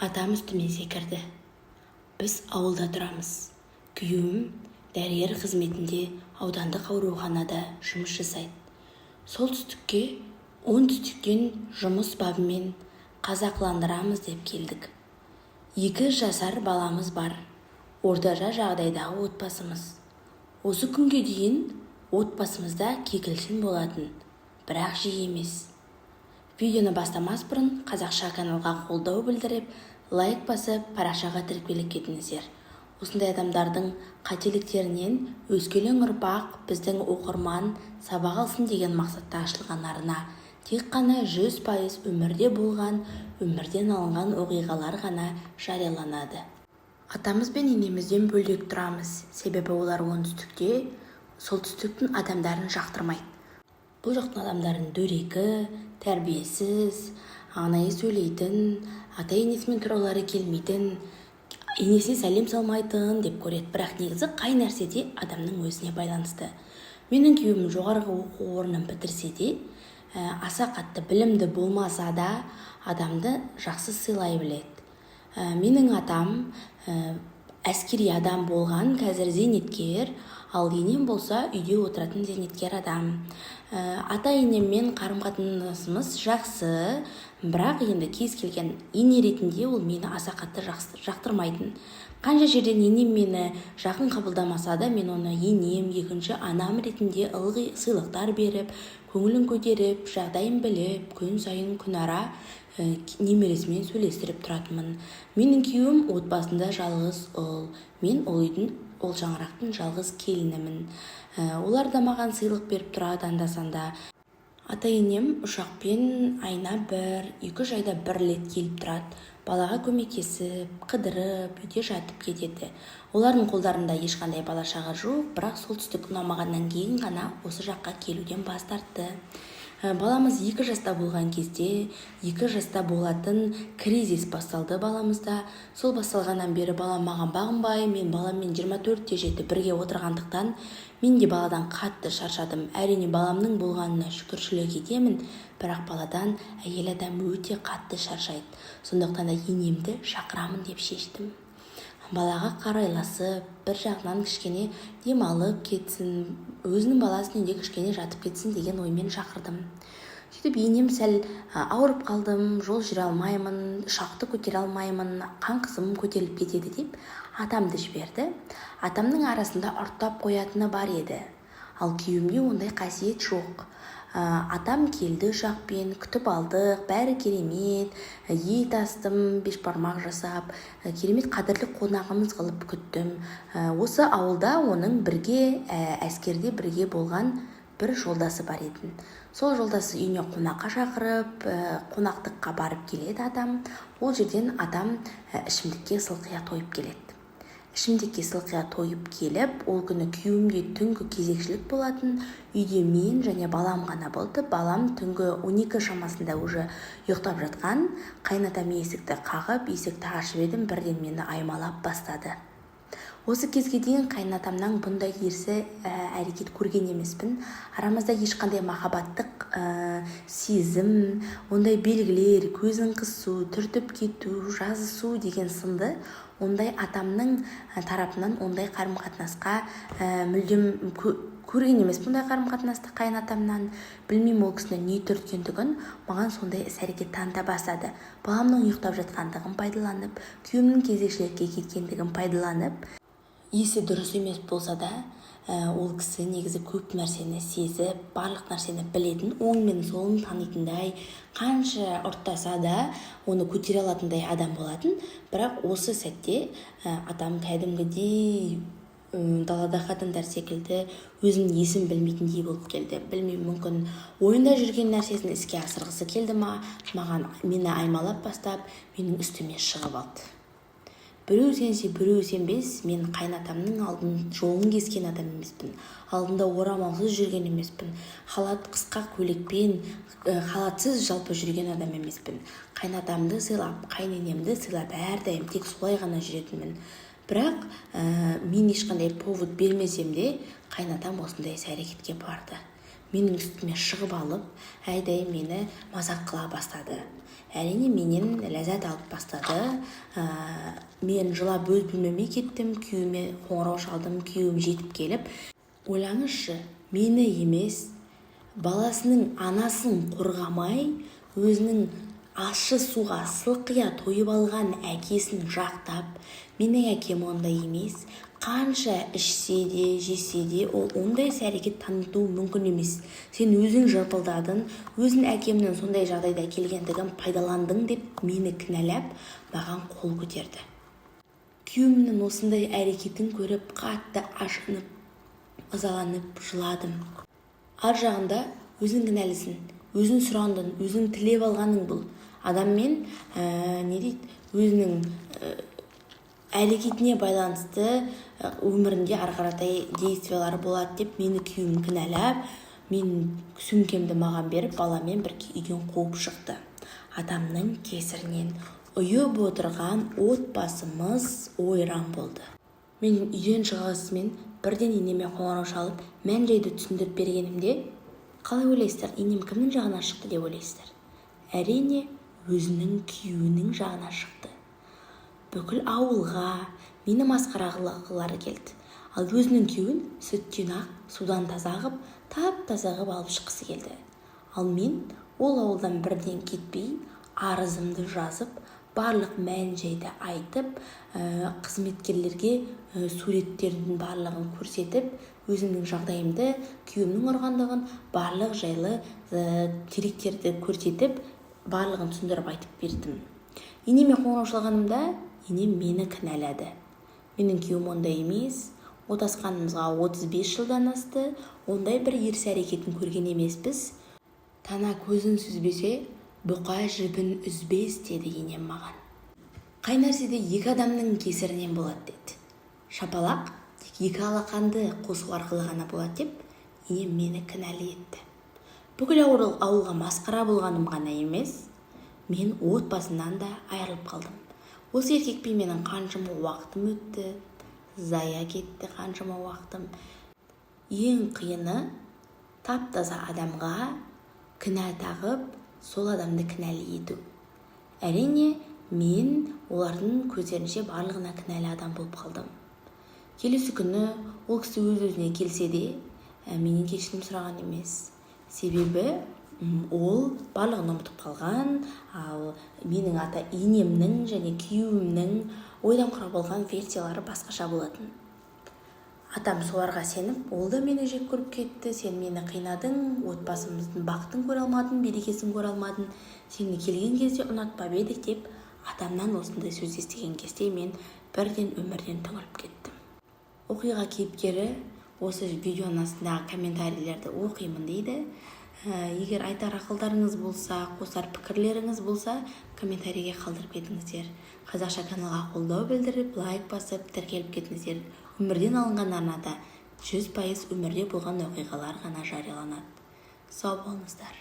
Атам үстіме секірді. Біз ауылда тұрамыз. Күйеуім дәрігер қызметінде аудандық ауруханада жұмыс жасайды. Солтүстікке, оңтүстіктен жұмыс бабымен қазақландырамыз деп келдік. 2 жасар баламыз бар. Орташа жағдайдағы отбасымыз. Осы күнге дейін отбасымызда кекілшін болатын, бірақ жиі емес. Видеоны бастамас бұрын қазақша каналға қолдау білдіріп, лайк басып, парақшаға тіркеліп кетіңіздер. Осындай адамдардың қателіктерінен өскелең ұрпақ біздің оқырман сабақ алсын деген мақсатта ашылған арна. Тек қана 100% өмірде болған, өмірден алынған оқиғалар ғана жарияланады. Атамыз бен енемізден бөлек тұрамыз, себебі олар оңтүстікте, солтүстіктің адамдарын жақтырмайды. Бұл жақтың адамдарын дөрекі, тәрбиесіз, анайы сөйлейтін, ата-енесімен тұраулары келмейтін, енесіне сәлем салмайтын деп көреді. Бірақ негізі қай нәрсе де адамның өзіне байланысты. Менің күйеуім жоғарғы оқу орнын бітірсе де, аса қатты білімді болмаса да адамды жақсы сыйлай біледі. Менің атам әскери адам болған, қазір зейнеткер, ал енем болса үйде отыратын зейнеткер адам. Ата-енеммен қарым-қатынасымыз жақсы, бірақ енді кез келген ене ретінде ол мені аса қатты жақтырмайтын. Қанша жерден енем мені жақын қабылдамаса да, мен оны енем, екінші анам ретінде ылғи сыйлықтар беріп, көңілін көтеріп, жағдайын біліп, күн сайын күнара немересімен сөйлестіріп тұратынмын. Менің күйеуім отбасында жалғыз ұл, мен ол үйдің, ол шаңырақтың жалғыз келінімін. Олар да маған сыйлық беріп тұрады анда-санда. Ата-енем ұшақпен айына 1-2 айда 1 рет келіп тұрады. Балаға көмектесіп, қыдырып, үйде жатып кетеді. Олардың қолдарында ешқандай бала-шаға жоқ, бірақ солтүстік ұнамағаннан кейін ғана осы жаққа келуден бас тартты. Баламыз 2 жаста болған кезде, 2 жаста болатын кризис басталды баламызда. Сол басталғаннан бері балам маған бағынбай, мен баламмен 24-те 7 бірге отырғандықтан, мен де баладан қатты шаршадым. Әрине баламның болғанына шүкіршілік етемін, бірақ баладан әйел адам өте қатты шаршайды. Сондықтан да енемді шақырамын деп шештім. Балаға қарайласып, бір жағынан кішкене демалып кетсін, өзінің баласының үйде кішкене жатып кетсін деген оймен шақырдым. Сөйтіп енем сәл ауырып қалдым, жол жүре алмаймын, ұшақты көтере алмаймын, қан қысымым көтеріліп кетеді деп атамды жіберді. Атамның арасында ұрттап қоятыны бар еді, ал күйеуімде ондай қасиет жоқ. Атам келді ұшақпен, күтіп алдық, бәрі керемет, ет астым, 5 бармақ жасап, керемет қадірлі қонағымыз қылып күттім. Осы ауылда оның бірге, әскерде бірге болған бір жолдасы бар еді. Сол жолдасы үйіне қонаққа шақырып, қонақтыққа барып келеді атам. Ол жерден атам ішімдікке сылқия тойып келеді. Ішімдікке сылқия тойып келіп, ол күні күйеуімде түнгі кезекшілік болатын, үйде мен және балам ғана болды. Балам түнгі 12 шамасында уже ұйықтап жатқан, қайнатам есікті қағып, есікті ашып едім, бірден мені аймалап бастады. Осы кезге дейін қайнатамнан бұндай ерсі әрекет көрген емеспін. Арамызда ешқандай махаббаттық сезім, ондай белгілер, көзін қысу, түртіп кету, жазысу деген сынды, ондай атамның тарапынан ондай қарым-қатынасқа мүлдем көрген емес. Бұндай қарым-қатынасты қайнатамнан, білмеймін ол кісінің не түрткендігін, маған сондай іс-әрекет таныта бастады. Баламның ұйықтап жатқандығын пайдаланып, күйеуімнің кезекшілікке кеткендігін пайдаланып, есі дұрыс емес болса да, ол кісі негізі көп нәрсені сезіп, барлық нәрсені білетін, оң мен солын танитындай, қанша ұрттаса да оны көтере алатындай адам болатын. Бірақ осы сәтте атам кәдімгідей далада қатындар секілді өзінің есін білмейтіндей болып келді. Білмеймін, мүмкін ойында жүрген нәрсесін іске асырғысы келді ма, мені аймалап бастап, менің үстіме шығып алды. Біреу сенсе, біреу сенбес, мен қайнатамның алдын жолын кескен адам емеспін. Алдында орамалсыз жүрген емеспін. Халат қысқа көйлекпен, халатсыз жалпы жүрген адам емеспін. Қайнатамды сыйлап, қайненемді сыйлап, әрдайым тек солай ғана жүретінмін. Бірақ мен ешқандай повод бермесем де, қайнатам осындай іс-әрекетке барды. Менің үстіме шығып алып, әйдай мені мазақ қыла бастады. әрине менен ләззат алып бастады. Мен жылап өз бөлмеме кеттім, күйеуіме қоңырау шалдым, күйеуім жетіп келіп, ойлаңызшы, мені емес, баласының анасын қорғамай, өзінің ащы суға сылқия тойып алған әкесін жақтап, менің әкем ондай емес, қанша ішсе де, жесе де, ол ондай әрекет танытуы мүмкін емес. Сен өзің жырпылдадың, өзің әкемнің сондай жағдайда келгендігін пайдаландың деп мені кінәлап, маған қол көтерді. Күйеуімнің осындай әрекетін көріп, қатты ашынып, ызаланып, жыладым. Ар жағында өзің кінәлісің, өзің сұрандың, өзің тілеп алғаның бұл. Адаммен өзінің әрекетіне байланысты өмірінде арқаратай действиялары болады деп мені күйеуім кінәлап, мен сөмкемді маған беріп, баламен бір үйден қуып шықты. Адамның кесірінен ұйып отырған отбасымыз ойран болды. Мен үйден шығасымен бірден енеме қоңырау шалып, мән-жайды түсіндіріп бергенімде, қалай ойлайсыздар, енем кімнің жағына шықты деп ойлайсыздар? Әрине, өзінің күйеуінің жағына шықты. Бүкіл ауылға мені масқара қылғылары келді. Ал өзінің күйеуін сүттен ақ, судан таза қып, тап-таза қып алып шыққысы келді. Ал мен ол ауылдан бірден кетпей, арызымды жазып, барлық мән-жайды айтып, қызметкерлерге суреттердің барлығын көрсетіп, өзімнің жағдайымды, күйеуімнің ұрғандығын, барлық жайлы деректерді көрсетіп, барлығын түсіндіріп айтып бердім. Енеме қоңырау шалғанымда, енем мені кінәлады. Менің күйеуім ондай емес, отасқанымызға 35 жылдан асты, ондай бір ерсі әрекетін көрген емеспіз. Тана көзін сүзбесе, бұқа жібін үзбес, деді енем маған. Қай нәрседе екі адамның кесірінен болады деді. Шапалақ тек екі алақанды қосу арқылы ғана болады деп, енем мені кінәлі етті. Бүкіл ауылға масқара болғаным ғана емес, мен отбасымнан да айырылып қалдым. Осы еркекпен менің қаншама уақытым өтті, зая кетті қаншама уақытым. Ең қиыны тап-таза адамға кінә тағып, сол адамды кінәлі ету. Әрине, мен олардың көздерінше барлығына кінәлі адам болып қалдым. Келесі күні ол кісі өз-өзіне келсе де, менен кешірім сұраған емес. Себебі ол барлығын ұмытып қалған, ал менің ата енемнің және күйеуімнің ойдан құрап алған версиялары басқаша болатын. Атам соларға сеніп, ол да мені жек көріп кетті, сен мені қинадың, отбасымыздың бақытын көре алмадың, берекесін көре алмадың, сені келген кезде ұнатпап едік деп, атамнан осындай сөз естіген кезде мен бірден өмірден түңіліп кеттім. Оқиға кейіпкері осы видеоның астындағы комментарийлерді оқимын дейді. Егер айтар ақылдарыңыз болса, қосар пікірлеріңіз болса, комментарийге қалдырып кетіңіздер. Қазақша каналға қолдау білдіріп, лайк басып, тіркеліп кетіңіздер. Өмірден алынған арнада 100% өмірде болған оқиғалар ғана жарияланады. Сау болыңыздар.